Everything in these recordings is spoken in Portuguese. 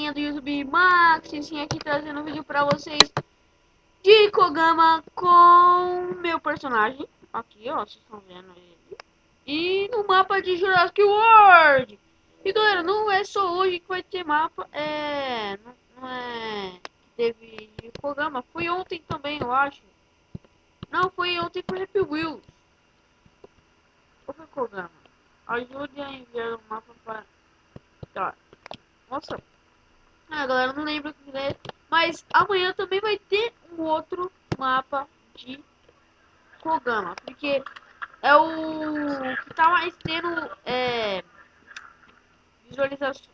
galerinha do YouTube, Max, sim, aqui trazendo um vídeo pra vocês de Kogama com meu personagem. Aqui, ó, vocês estão vendo ele. E no mapa de Jurassic World. E galera, não é só hoje que vai ter mapa, não é que teve de Kogama. Foi ontem também, eu acho. Não, foi ontem com Happy Wheels. Ou foi Kogama? Ajude a enviar o mapa para... Tá. Nossa. Ah, galera, não lembro o que é. Mas amanhã também vai ter um outro mapa de Kogama. Porque é o que tá mais tendo visualizações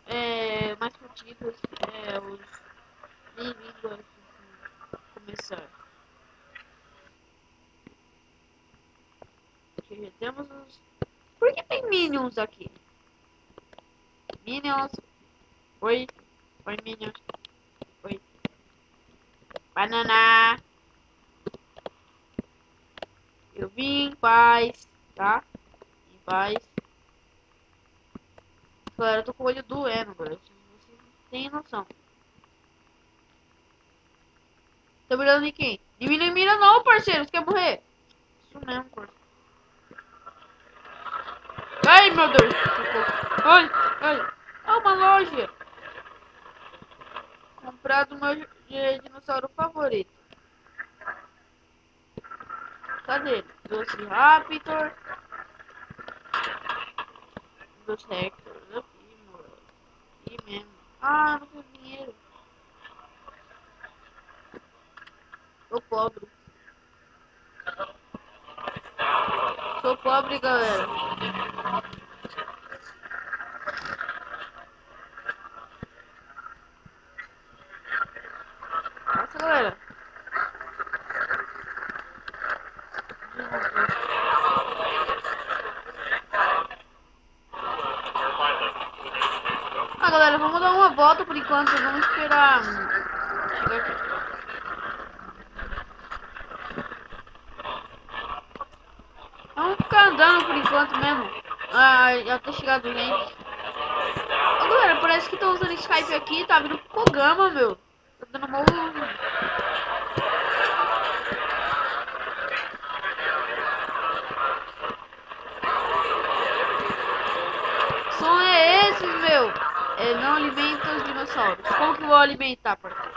mais curtidas. Os bem-vindos a começar. Aqui já temos os... Por que tem Minions aqui? Minions. Oi. Oi, Minions. Oi. Banana. Eu vim em paz, tá? Em paz. Galera, eu tô com o olho doendo, galera. Vocês não têm noção. Tá mirando em quem? Em mim não mira não, parceiro. Você quer morrer? Isso mesmo, parceiro. Ai, meu Deus. Ai, ai. É uma loja. Comprado meu dinossauro favorito. Cadê ele? Velociraptor. Velociraptor. Aqui, mano. Aqui mesmo. Ah, não tenho dinheiro. Tô pobre. Sou pobre, galera. Nossa, galera. Ah, galera, vamos dar uma volta por enquanto. Vamos esperar chegar aqui. Vamos ficar andando por enquanto mesmo. Ah, já ter chegado gente. Ô, galera, parece que tá usando Skype aqui. Tá vindo Kogama, meu. Tá dando mal. Som é esse, meu? Não alimenta os dinossauros. Como que eu vou alimentar, parceiro?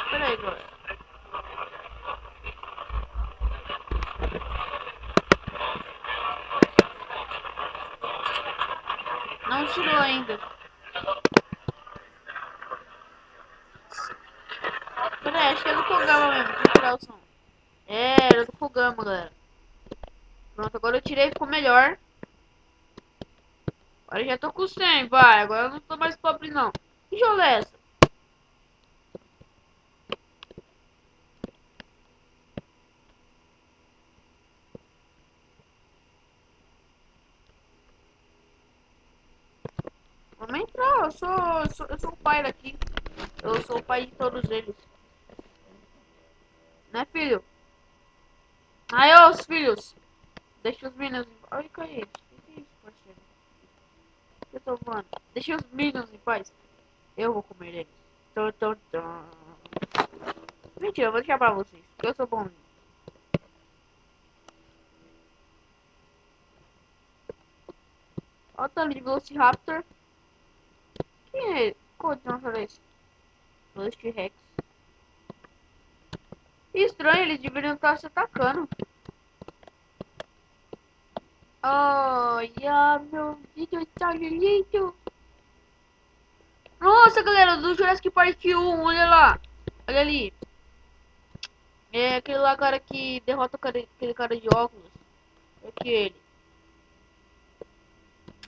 Pera aí, galera. Não tirou ainda. Pera aí, acho que é do Kogama mesmo. Deixa eu tirar o som. Era do Kogama, galera. Pronto, agora eu tirei, ficou melhor. Agora eu já tô com 100, vai. Agora eu não tô mais pobre, não. Que jogo é essa? Vamos entrar, eu sou o pai daqui. Eu sou o pai de todos eles. Né, filho? Aí, ô, os filhos. Deixa os meninos... Ai, caí. O que é isso, parceiro? Eu tô voando. Deixa os minions em paz. Eu vou comer eles. Tum, tum, tum. Mentira, eu vou deixar pra vocês. Porque eu sou bonzinho. Olha o tanto de Velociraptor. Quem é ele? Qual dinossauro é esse? Velociraptor. Estranho, eles deveriam estar se atacando. Olha, meu dinossauro. Nossa, galera, do Jurassic Park 1, olha lá. Olha ali. É aquele lá, cara, que derrota aquele cara de óculos. É aquele.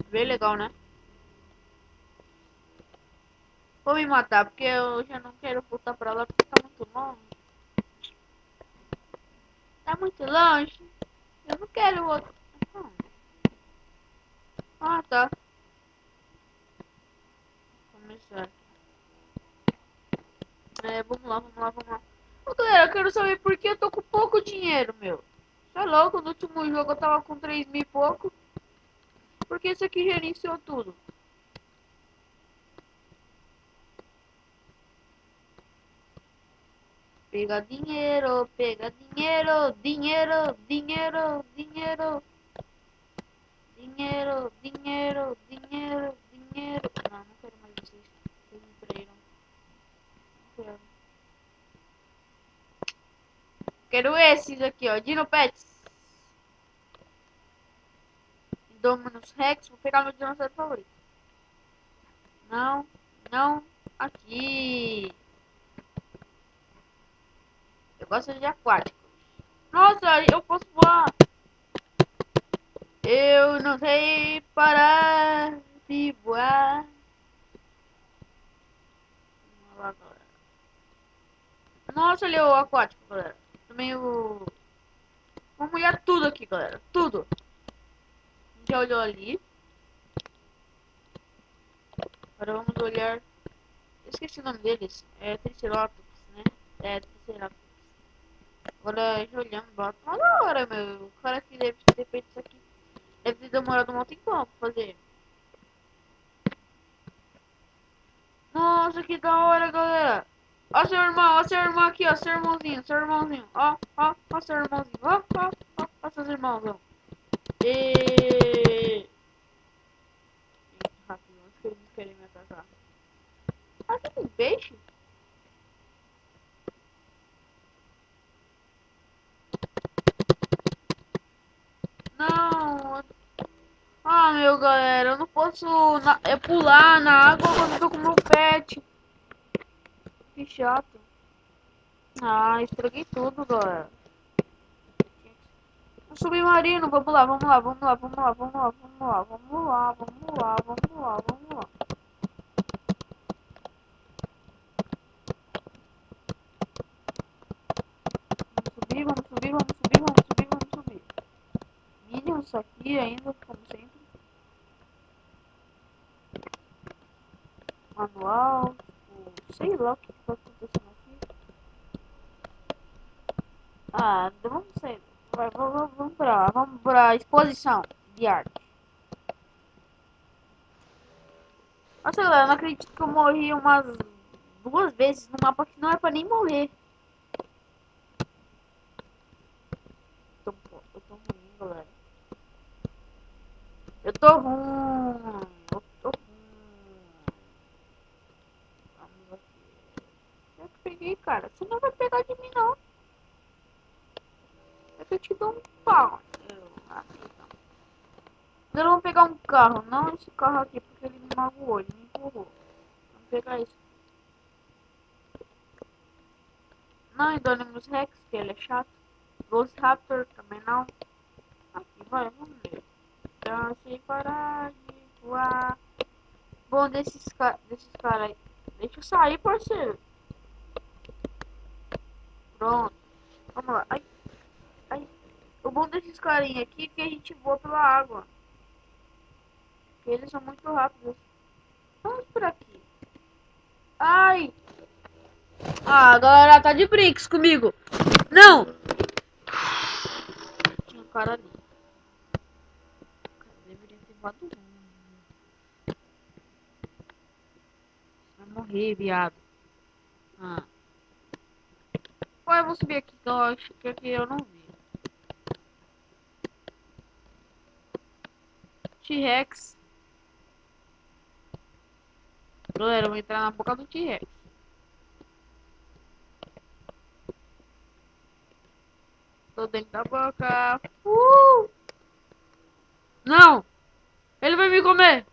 Bem legal, né? Vou me matar, porque eu já não quero voltar pra lá, porque tá muito longe. Tá muito longe. Eu não quero outro. Ah, tá. Começar. Vamos lá, vamos lá, vamos lá. Ô, galera, eu quero saber por que eu tô com pouco dinheiro, meu. Você é louco, no último jogo eu tava com 3 mil e pouco. Porque esse aqui gerenciou tudo. Pega dinheiro, pega dinheiro, dinheiro, dinheiro, dinheiro. Dinheiro, dinheiro, dinheiro, dinheiro. Não, não quero mais vocês. Vocês me traíram. Não quero. Quero esses aqui, ó. Dino Pets. Dominus Rex. Vou pegar meu dinossauro favorito. Não, não. Aqui. Eu gosto de aquático. Nossa, eu posso voar. Eu não sei parar de voar. Vamos lá, galera. Nossa, ali é o aquático, galera. Também o... Vamos olhar tudo aqui, galera. Tudo. Já olhou ali. Agora vamos olhar. Eu esqueci o nome deles. É Triceratops, né? É Triceratops. Agora já olhando, bota uma da hora, meu. O cara que deve ter feito isso aqui deve ter demorado um tempão pra fazer. Nossa, que da hora, galera. Ó seu irmão aqui, ó. Seu irmãozinho, seu irmãozinho. Ó seu irmãozinho. Ó seus irmãos, ó. E... Rápido, acho que eles querem me atacar. Ah, você tem peixe? Não. Ah, meu galera, eu não posso pular na água quando eu tô com meu pet. Que chato. Ah, estraguei tudo, galera. Um submarino, vamos lá, vamos lá, vamos lá, vamos lá, vamos lá, vamos lá, vamos lá, vamos lá, vamos lá, vamos lá. Vamos subir, vamos subir, vamos subir, vamos subir, vamos subir. Minions aqui ainda, como sempre. Manual, tipo, sei lá o que tá acontecendo aqui. Ah, vamos sair. Vamos pra lá, vamos pra exposição de arte. Nossa, galera, eu não acredito que eu morri umas 2 vezes no mapa que não é pra nem morrer. Eu tô ruim, galera. Eu tô ruim. Eu tô ruim. Vamos aqui. Eu que peguei, cara. Você não vai pegar de mim, não. É que eu te dou um pau. Eu não vou pegar um carro. Não esse carro aqui, porque ele me magoou. Ele me empurrou. Vamos pegar esse. Não, Indominus Rex, que ele é chato. Ghost Raptor também não. Aqui, vai, vamos ver. Já sei parar de voar. Bom desses caras aí. Deixa eu sair, parceiro. Pronto. Vamos lá. Ai, ai. O bom desses carinha aqui é que a gente voa pela água. Porque eles são muito rápidos. Vamos por aqui. Ai. Ah, a galera tá de brinks comigo. Não. Tinha um cara ali. Cara, deveria ter voado um. Vai morrer, viado. Ah. Pô, eu vou subir aqui, que eu acho que aqui eu não vi. T-Rex. Galera, eu vou entrar na boca do T-Rex. Tô dentro da boca. Não! Ele vai me comer!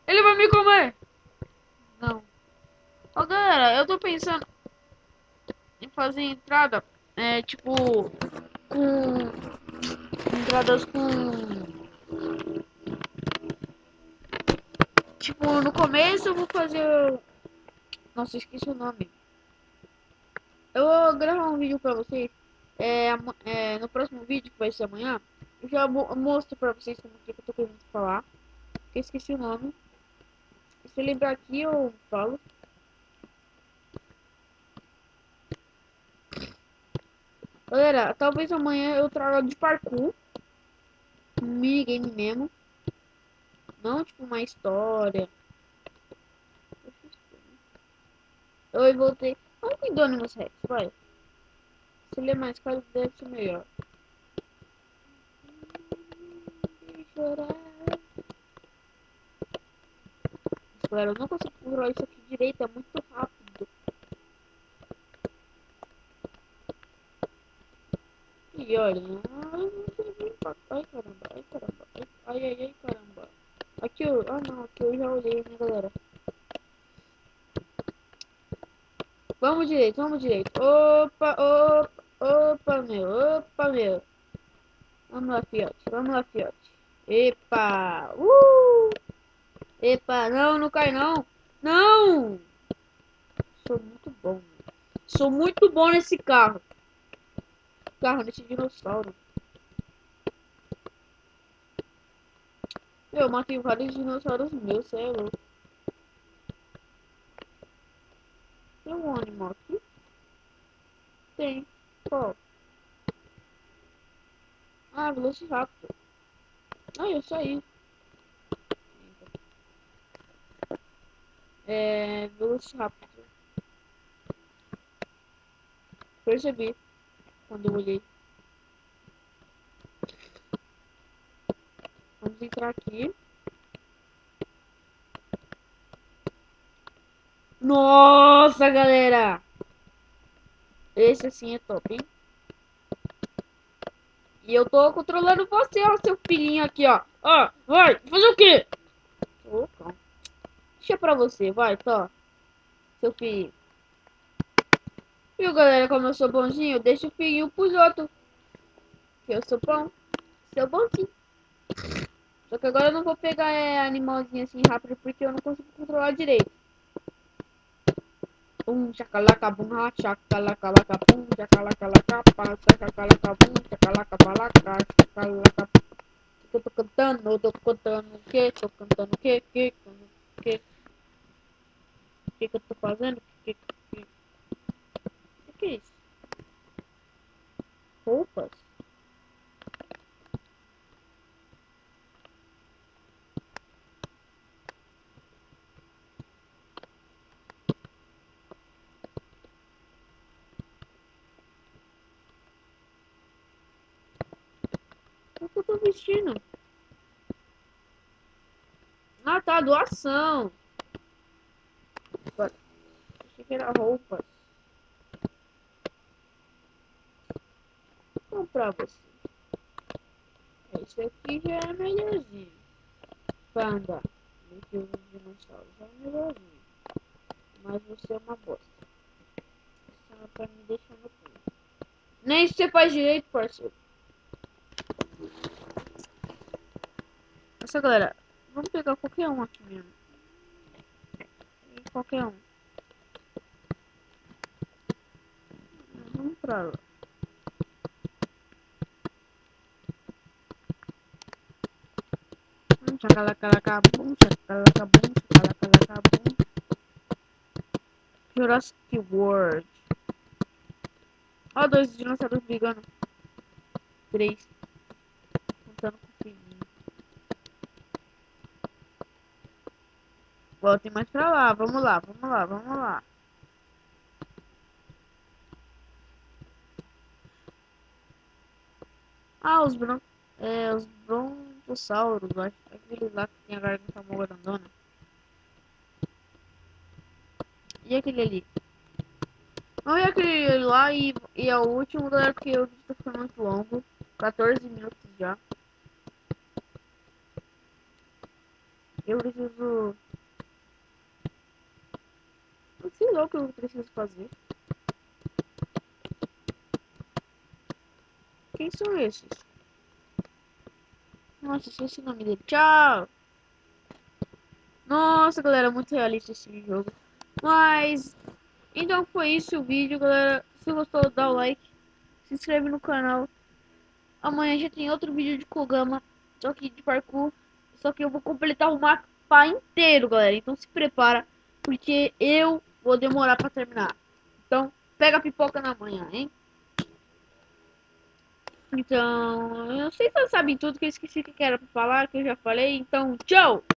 Ele vai me comer! Não. Ó, galera, eu tô pensando em fazer entrada, tipo, com entradas com, tipo, no começo eu vou fazer, nossa, esqueci o nome. Eu vou gravar um vídeo pra vocês, no próximo vídeo, que vai ser amanhã, eu já mostro pra vocês como que eu tô querendo falar, que eu esqueci o nome. E se eu lembrar aqui, eu falo. Galera, talvez amanhã eu traga de parkour, minigame mesmo. Não, tipo, uma história. Oi, voltei. Vamos com Indominus Rex, vai. Se ele é mais caro, deve ser melhor. Chorar. Galera, eu não consigo controlar isso aqui direito, é muito rápido. E olha, ai caramba, ai caramba, ai caramba. Aqui eu, não, aqui eu já olhei, né galera. Vamos direito, vamos direito. Opa meu. Vamos lá fiote. Epa, epa, não, não cai não. Não! Sou muito bom, sou muito bom nesse carro. Nesse dinossauro. Eu matei vários dinossauros meus, cê é louco. Tem um animal aqui? Tem. Qual? Ah, Velociraptor. Ah, eu saí. É, Velociraptor. Percebi quando eu olhei. Vamos entrar aqui. Nossa, galera! Esse assim é top, hein? E eu tô controlando você, ó, seu filhinho aqui, ó. Ó, vai, fazer o quê? Ô, calma. Deixa pra você, vai, tó. Seu filho. Viu, galera, como eu sou bonzinho? Eu deixo o filhinho pros outros. Que eu sou bom. Sou bonzinho. Só que agora eu não vou pegar animalzinho assim rápido porque eu não consigo controlar direito. Chacalaca bum, chacalaca laca bum, chacalaca laca pá, chacalaca bum, chacalaca palaca, chacalaca. Eu tô cantando, eu tô cantando o que? Tô cantando o que? Que eu tô fazendo? Que é isso? Roupas? O que eu tô vestindo? Ah, tá, doação. Achei que era roupas. Vou comprar você. Esse aqui já é melhorzinho. Pra andar. Do que os dinossauros. Já é melhorzinho. Mas você é uma bosta. Você não tá me deixando pulo. Nem se você faz direito, parceiro. Nossa, galera. Vamos pegar qualquer um aqui mesmo. Qualquer um. Vamos pra lá. Chacalacalacabum, chacalacabum, chacalacalacabum. Jurassic World. Ó, dois dinossauros brigando. Três. Contando com o filhinho. Ó, tem mais pra lá. Vamos lá, vamos lá, vamos lá. Ah, os brontossauros, acho. Aquele lá que tem a garganta mó grandona. E aquele ali? Vamos ver aquele lá e é o último, galera, porque o vídeo tá ficando muito longo. 14 minutos já. Eu preciso... Eu sei lá o que eu preciso fazer. Quem são esses? Nossa, esqueci o nome dele. Tchau! Nossa, galera, muito realista esse jogo. Mas... Então foi isso o vídeo, galera. Se gostou, dá o like. Se inscreve no canal. Amanhã já tem outro vídeo de Kogama. Só que de parkour. Só que eu vou completar o mapa inteiro, galera. Então se prepara. Porque eu vou demorar pra terminar. Então, pega a pipoca na manhã, hein? Então, eu não sei se vocês sabem tudo que eu esqueci o que era pra falar, que eu já falei. Então, tchau!